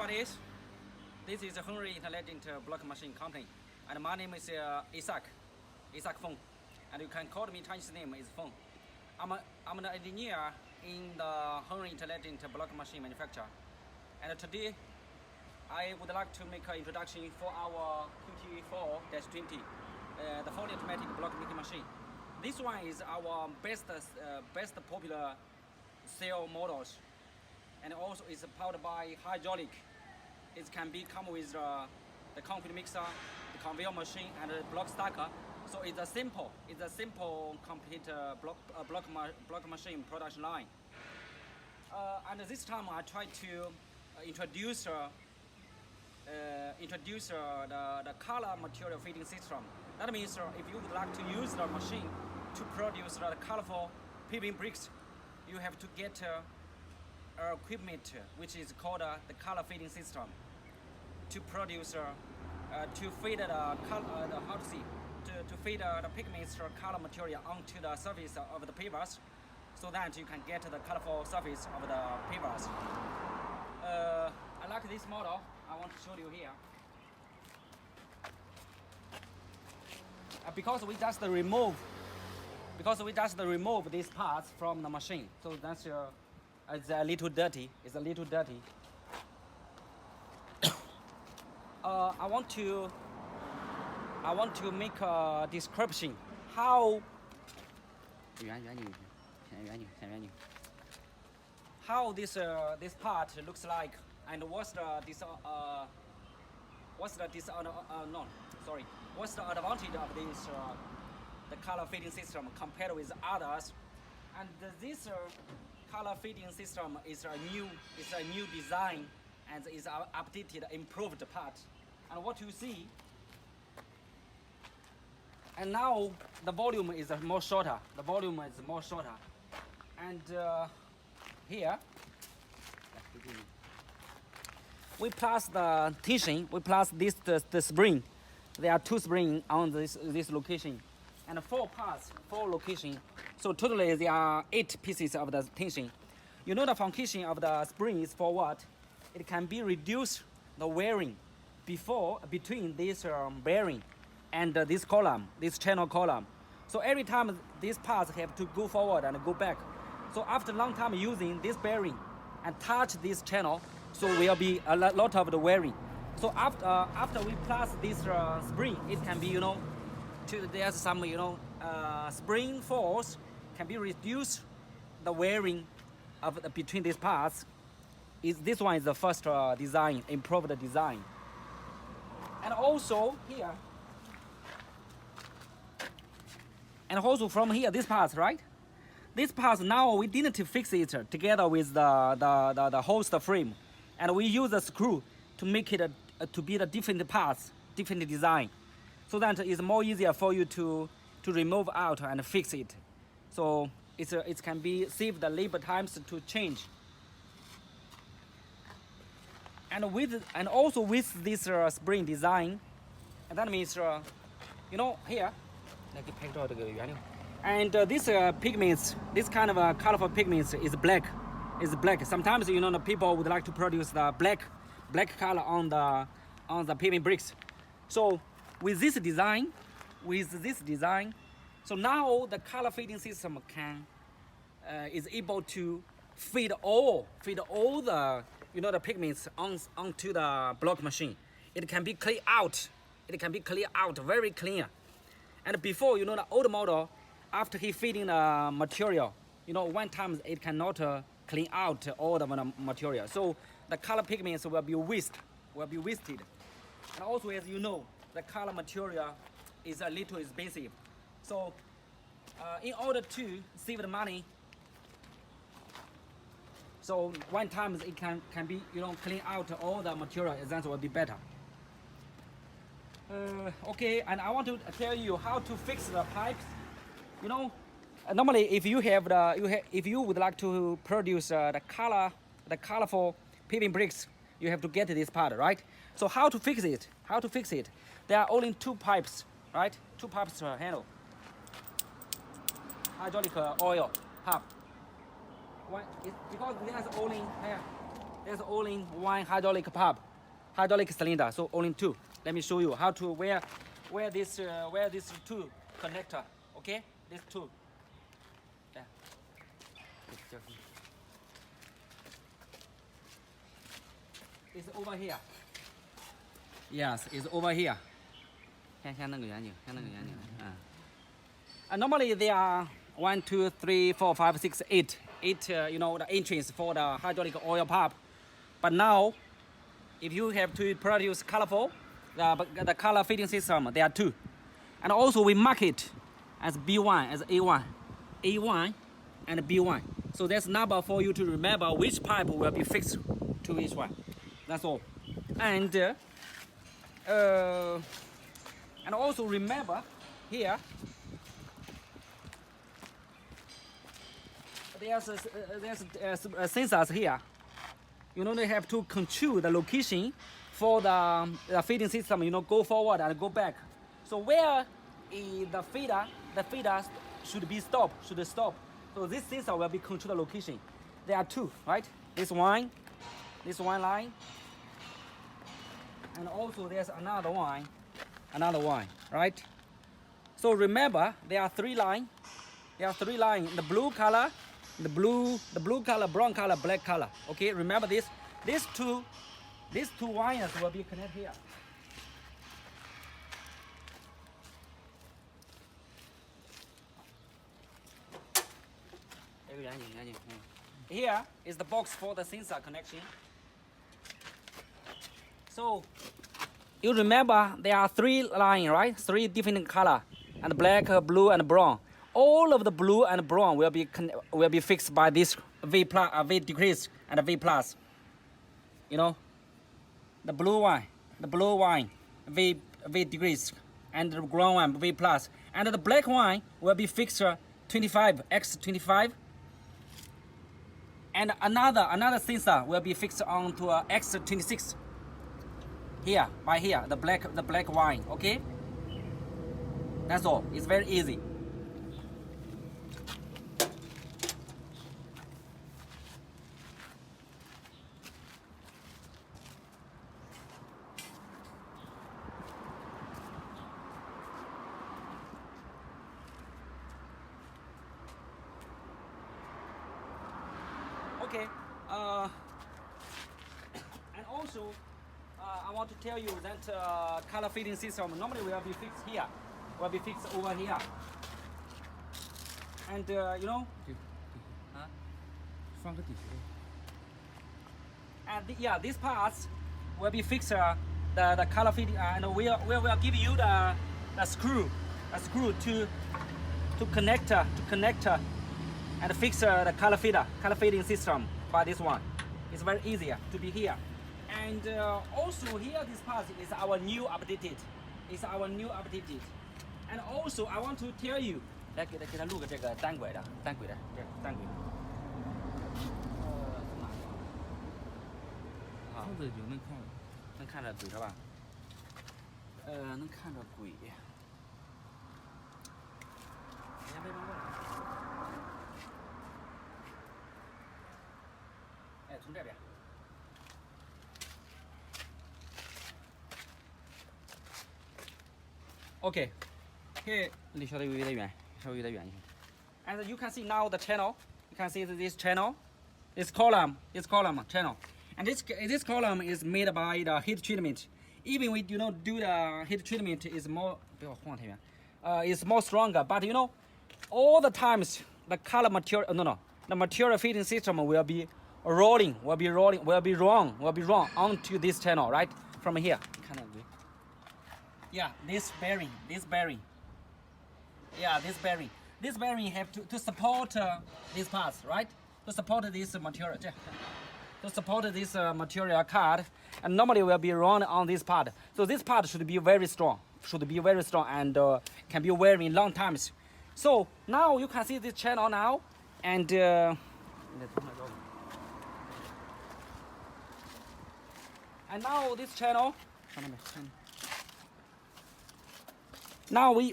everybody. This is a Hungary Intelligent Block Machine Company, and my name is Isaac Feng, and you can call me Chinese name is Feng. I'm an engineer in the Hungary Intelligent Block Machine manufacturer, and today I would like to make an introduction for our QT4-20, the fully automatic block making machine. This one is our best popular sale models, and also is powered by hydraulic. It can come with the concrete mixer, the conveyor machine, and the block stacker. So it's a simple complete block machine production line. And this time I try to introduce the color material feeding system. That means if you would like to use the machine to produce the colorful paving bricks, you have to get equipment which is called the color feeding system to produce to feed to feed the pigments or color material onto the surface of the pavers, so that you can get the colorful surface of the pavers. I like this model. I want to show you here. Because we just remove these parts from the machine, so that's it's a little dirty. I want to make a description how this part looks like, and what's the advantage of this the color feeding system compared with others. And this color feeding system is a new design and is updated, improved part. And what you see, and now the volume is more shorter. And here we plus the tension. We plus the spring. There are 2 springs on this location, and 4 locations. So totally there are 8 pieces of the tension. You know the function of the spring is for what? It can be reduce the wearing between this bearing and this column, this channel column. So every time these parts have to go forward and go back. So after long time using this bearing and touch this channel, so will be a lot of the wearing. So after we plus this spring, it can be there's some spring force can be reduced the wearing of between these parts. This one is the first design, improved design. And also here, and also from here, this part, right? This part now we didn't fix it together with the host frame, and we use a screw to make it to be the different parts, different design, so that it's more easier for you to remove out and fix it. So it can be save the labor times to change. And also with this spring design, and that means here, and this pigments, this kind of colorful pigments is black. Sometimes the people would like to produce the black color on the paving bricks. So with this design, so now the color feeding system is able to feed all the the pigments onto the block machine. It can be clear out. Very clear. And before, the old model, after he feeding the material, one time it cannot clean out all the material. So the color pigments will be wasted. And also, as you know, the color material is a little expensive. So in order to save the money, so one time it can be clean out all the material, and that will be better. Okay, and I want to tell you how to fix the pipes. Normally if you would like to produce the colorful paving bricks, you have to get this part, right? So how to fix it? There are only 2 pipes, right? 2 pipes to handle. Hydraulic oil pump. Because there's only here there's only one hydraulic pump, hydraulic cylinder. So only two. Let me show you how to where this two connector. Okay, this two. Yeah. It's over here. Yes, it's over here. Normally there are 1, 2, 3, 4, 5, 6, 8, the entries for the hydraulic oil pump. But now, if you have to produce colorful, the color fitting system, there are two. And also we mark it as B1, as A1, A1 and B1. So that's number for you to remember which pipe will be fixed to each one. That's all. And also remember here, there's sensors here. They have to control the location for the feeding system. Go forward and go back. So where the feeder should stop. So this sensor will be control the location. There are two, right? This one line, and also there's another one, right? So remember, there are three lines. The blue color, brown color, black color. Okay, remember this. These two wires will be connected here. Here is the box for the sensor connection. So you remember there are three lines, right? Three different color, and black, blue, and brown. All of the blue and brown will be fixed by this V decrease and V plus. The blue one, V decrease, and the brown one V plus, and the black one will be fixed 25 X25, and another sensor will be fixed onto X26. Here, by here, the black wine. Okay, that's all. It's very easy. Okay, and also I want to tell you that color fitting system normally will be fixed here, will be fixed over here, and and these parts will be fixed the color fitting, and we will give you the screw to connect and fix the color fitting system by this one. It's very easier to be here. And also here this part is our new updated. And also I want to tell you， 来给他录个这个单轨的。好，这就能看着轨是吧？能看着轨。从这边。Okay, here 离稍微有点远一些。And you can see now the channel. You can see this channel, this column channel, and this column is made by the heat treatment. Even we do not do the heat treatment is more is more stronger. But all the times the color material the material fitting system will be rolling onto this channel, right? From here. Yeah, this bearing. Yeah, this bearing have to support these parts, right? To support this material. To support this material card, and normally will be run on this part. So this part should be very strong. And can be wearing long times. So now you can see this channel now, and now this channel. Now we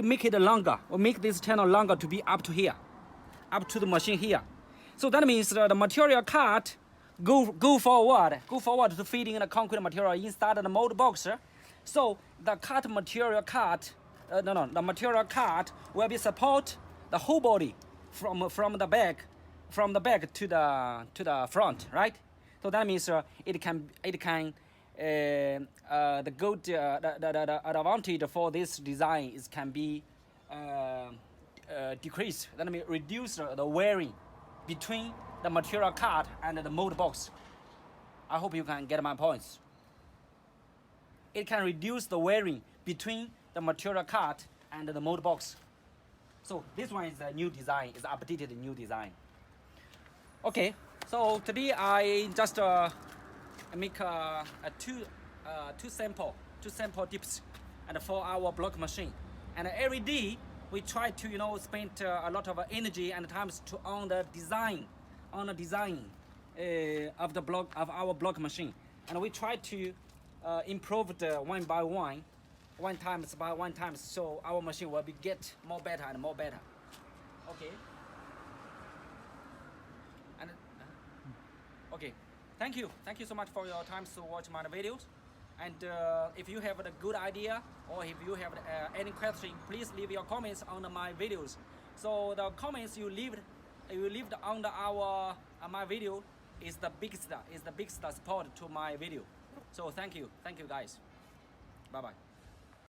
make it longer. We make this channel longer to be up to here, up to the machine here. So that means the material cut go forward to feeding the concrete material inside the mold box. So the cut material the material cut will be support the whole body from the back to the front, right? So that means it can the good the advantage for this design is can be decrease. That means reduce the wearing between the material cut and the mold box. I hope you can get my points. It can reduce the wearing between the material cut and the mold box. So this one is a new design, is updated new design. Okay, so today I just make two sample dips and for our block machine. And every day we try to spend a lot of energy and times to on the design of the block of our block machine, and we try to improve the one by one times by one times, so our machine will be get more better and more better. Okay. And okay, thank you so much for your time to watch my videos. And if you have a good idea or if you have any question, please leave your comments on my videos. So the comments you leave under our my video is the biggest support to my video. So thank you guys. Bye bye.